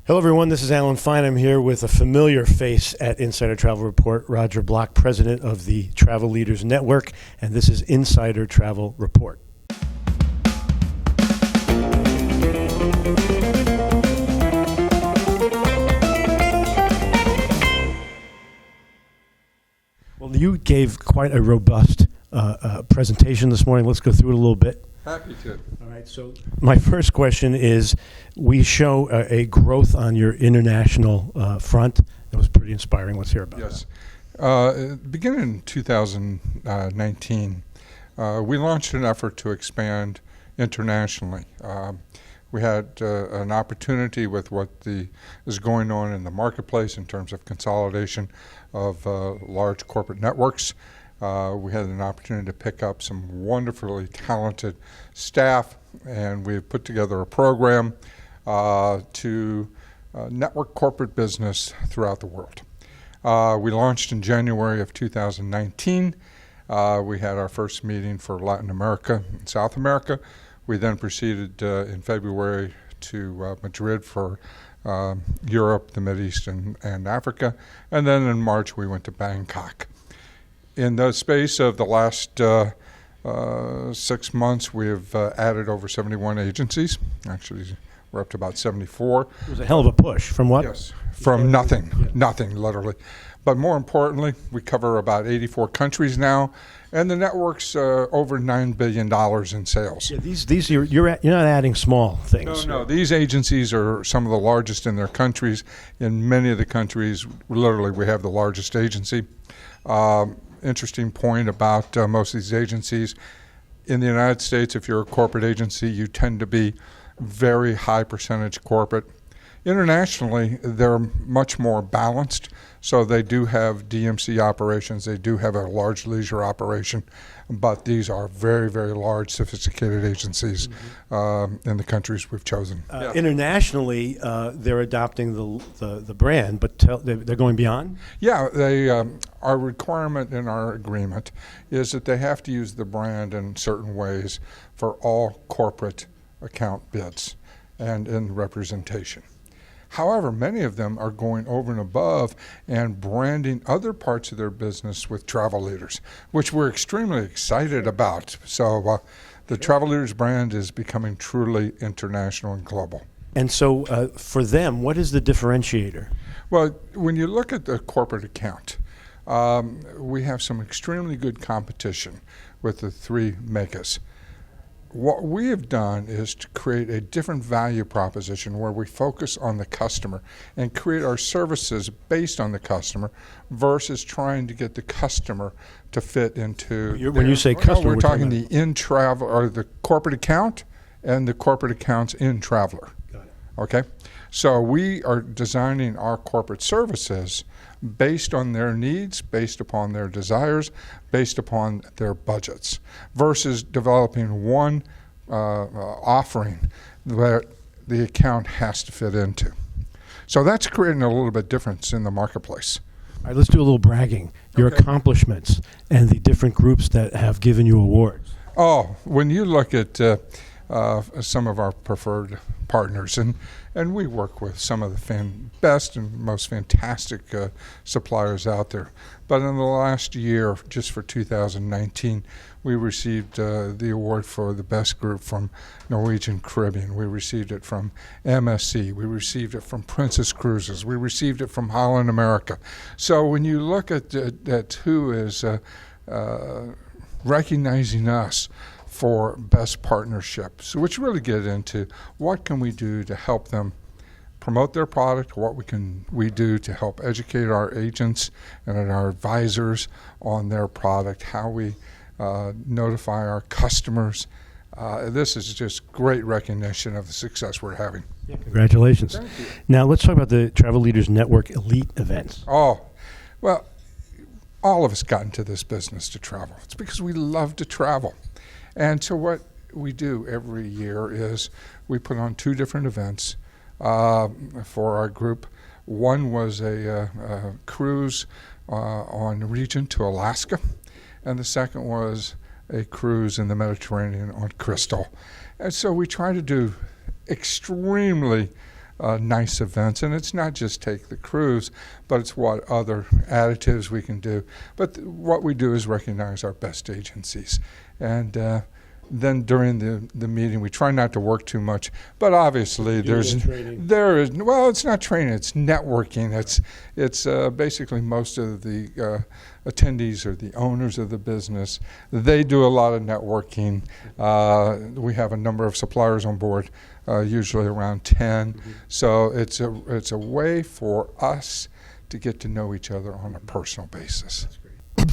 Hello, everyone. This is Alan Fine. I'm here with a familiar face at Insider Travel Report, Roger Block, president of the Travel Leaders Network, and this is Insider Travel Report. Well, you gave quite a robust presentation this morning. Let's go through it a little bit. Happy to. All right, so my first question is, we show a growth on your international front. That was pretty inspiring. Let's hear about Yes. that. Beginning in 2019, we launched an effort to expand internationally. We had an opportunity with what is going on in the marketplace in terms of consolidation of large corporate networks. We had an opportunity to pick up some wonderfully talented staff, and we've put together a program to network corporate business throughout the world. We launched in January of 2019. We had our first meeting for Latin America and South America. We then proceeded in February to Madrid for Europe, the Middle East, and Africa. And then in March, we went to Bangkok. In the space of the last 6 months, we've added over 71 agencies. Actually, we're up to about 74. It was a hell of a push. From what? Yes, from nothing, literally. But more importantly, we cover about 84 countries now, and the network's over $9 billion in sales. Yeah, these you're not adding small things. No, these agencies are some of the largest in their countries. In many of the countries, literally, we have the largest agency. Interesting point about most of these agencies. In the United States, if you're a corporate agency, you tend to be very high percentage corporate. Internationally, they're much more balanced, so they do have DMC operations, they do have a large leisure operation, but these are very, very large, sophisticated agencies in the countries we've chosen. Internationally, they're adopting the brand, but they're going beyond? Yeah, our requirement in our agreement is that they have to use the brand in certain ways for all corporate account bids and in representation. However, many of them are going over and above and branding other parts of their business with Travel Leaders, which we're extremely excited about. So the Travel Leaders brand is becoming truly international and global. And so for them, what is the differentiator? Well, when you look at the corporate account, we have some extremely good competition with the three megas. What we have done is to create a different value proposition where we focus on the customer and create our services based on the customer versus trying to get the customer to fit into. When you say customer, we're talking the in-travel or the corporate account and the corporate accounts in Traveler. Got it. Okay? So we are designing our corporate services based on their needs, based upon their desires, based upon their budgets, versus developing one offering that the account has to fit into. So that's creating a little bit difference in the marketplace. All right, let's do a little bragging. Your accomplishments and the different groups that have given you awards. Oh, when you look at some of our preferred partners, and we work with some of the best and most fantastic suppliers out there. But in the last year, just for 2019, we received the award for the best group from Norwegian Caribbean. We received it from MSC. We received it from Princess Cruises. We received it from Holland America. So when you look at who is recognizing us for best partnerships, which really get into what can we do to help them promote their product, what we do to help educate our agents and our advisors on their product, how we notify our customers. This is just great recognition of the success we're having. Yeah, congratulations. Thank you. Now let's talk about the Travel Leaders Network Elite events. Oh, well, all of us got into this business to travel. It's because we love to travel. And so what we do every year is we put on two different events for our group. One was a cruise on Regent to Alaska, and the second was a cruise in the Mediterranean on Crystal. And so we try to do extremely nice events. And it's not just take the cruise, but it's what other additives we can do. But what we do is recognize our best agencies. And then during the meeting, we try not to work too much, but obviously there is, well, it's not training, it's networking. It's basically most of the attendees are the owners of the business. They do a lot of networking. We have a number of suppliers on board, usually around 10. Mm-hmm. So it's a way for us to get to know each other on a personal basis.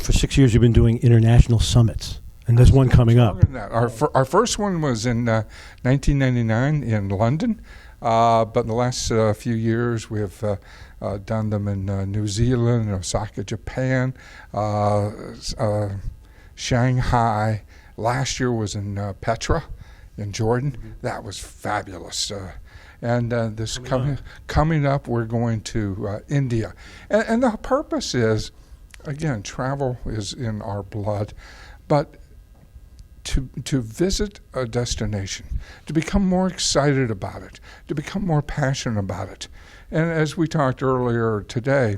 For 6 years, you've been doing international summits. And there's one coming up. Our first one was in 1999 in London, but in the last few years we have done them in New Zealand, Osaka, Japan, Shanghai. Last year was in Petra in Jordan. Mm-hmm. That was fabulous. And this coming up, we're going to India. And the purpose is, again, travel is in our blood, but to visit a destination, to become more excited about it, to become more passionate about it. And as we talked earlier today,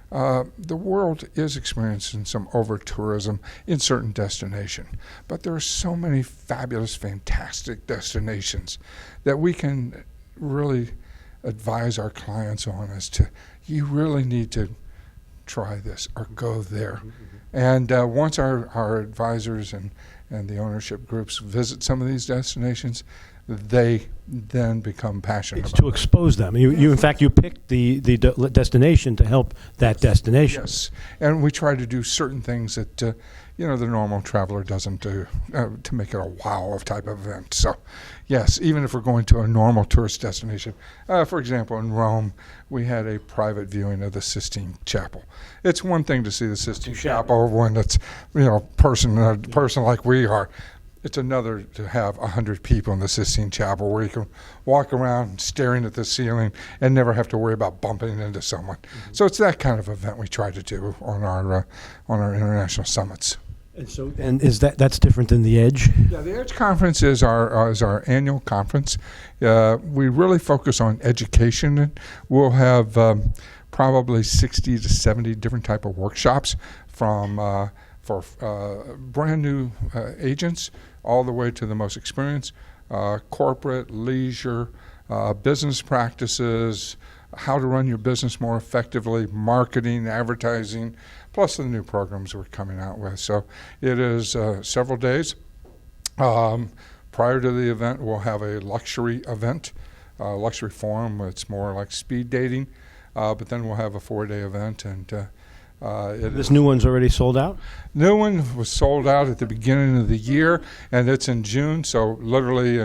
the world is experiencing some over-tourism in certain destinations. But there are so many fabulous, fantastic destinations that we can really advise our clients on as to, you really need to try this or go there. Mm-hmm. And once our advisors and the ownership groups visit some of these destinations, they then become passionate about it. It's to expose them. You in fact, you picked the destination to help that destination. Yes, and we try to do certain things that the normal traveler doesn't do to make it a wow of type of event. So, yes, even if we're going to a normal tourist destination, for example, in Rome, we had a private viewing of the Sistine Chapel. It's one thing to see the Sistine Chapel when it's a person like we are. It's another to have 100 people in the Sistine Chapel where you can walk around staring at the ceiling and never have to worry about bumping into someone. Mm-hmm. So it's that kind of event we try to do on our international summits. And that's different than the Edge? Yeah, the Edge Conference is our annual conference. We really focus on education. We'll have probably 60 to 70 different type of workshops from for brand new agents all the way to the most experienced, corporate, leisure, business practices, how to run your business more effectively, marketing, advertising, plus the new programs we're coming out with. So it is several days. Prior to the event, we'll have a luxury event, luxury forum. It's more like speed dating, but then we'll have a 4-day event. And this new one's already sold out? New one was sold out at the beginning of the year, and it's in June, so literally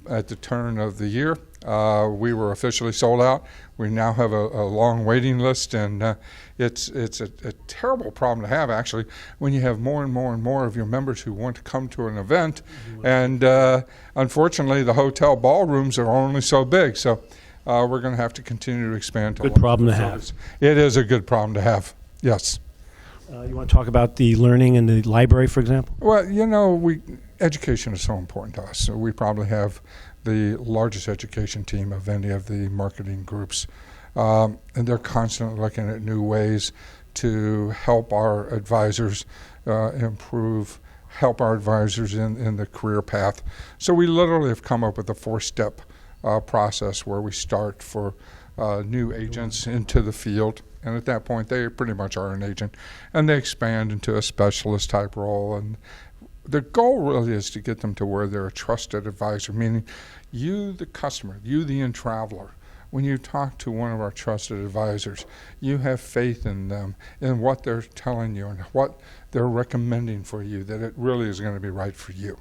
at the turn of the year. We were officially sold out. We now have a long waiting list, and it's a terrible problem to have, actually, when you have more and more and more of your members who want to come to an event, and unfortunately the hotel ballrooms are only so big, so we're going to have to continue to expand. Good problem to have. It is a good problem to have, yes. You want to talk about the learning in the library, for example? Well, education is so important to us. So we probably have the largest education team of any of the marketing groups. And they're constantly looking at new ways to help our advisors help our advisors in the career path. So we literally have come up with a 4-step process where we start for new agents into the field. And at that point, they pretty much are an agent. And they expand into a specialist type role. And the goal really is to get them to where they're a trusted advisor, meaning you, the customer, you, the end traveler, when you talk to one of our trusted advisors, you have faith in them, in what they're telling you and what they're recommending for you, that it really is going to be right for you.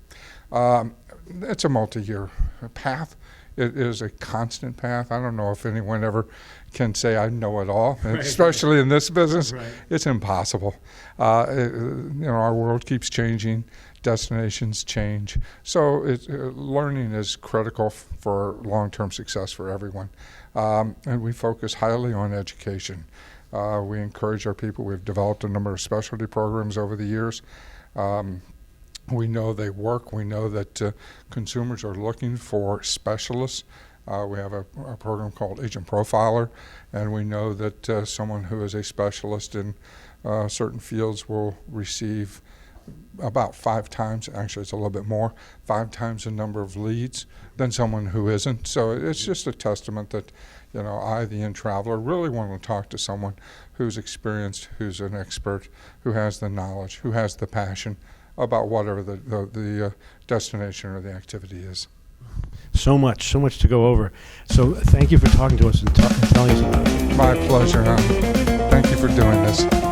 It's a multi-year path. It is a constant path. I don't know if anyone ever can say I know it all, right. Especially in this business. Right. It's impossible. Our world keeps changing. Destinations change. So learning is critical for long-term success for everyone. And we focus highly on education. We encourage our people. We've developed a number of specialty programs over the years. We know they work. We know that consumers are looking for specialists We have a program called Agent Profiler, and we know that someone who is a specialist in certain fields will receive about 5 times, actually it's a little bit more, 5 times the number of leads than someone who isn't. So it's just a testament that, I, the in-traveler, really want to talk to someone who's experienced, who's an expert, who has the knowledge, who has the passion about whatever the destination or the activity is. So much to go over. So thank you for talking to us and telling us about it. My pleasure, huh? Thank you for doing this.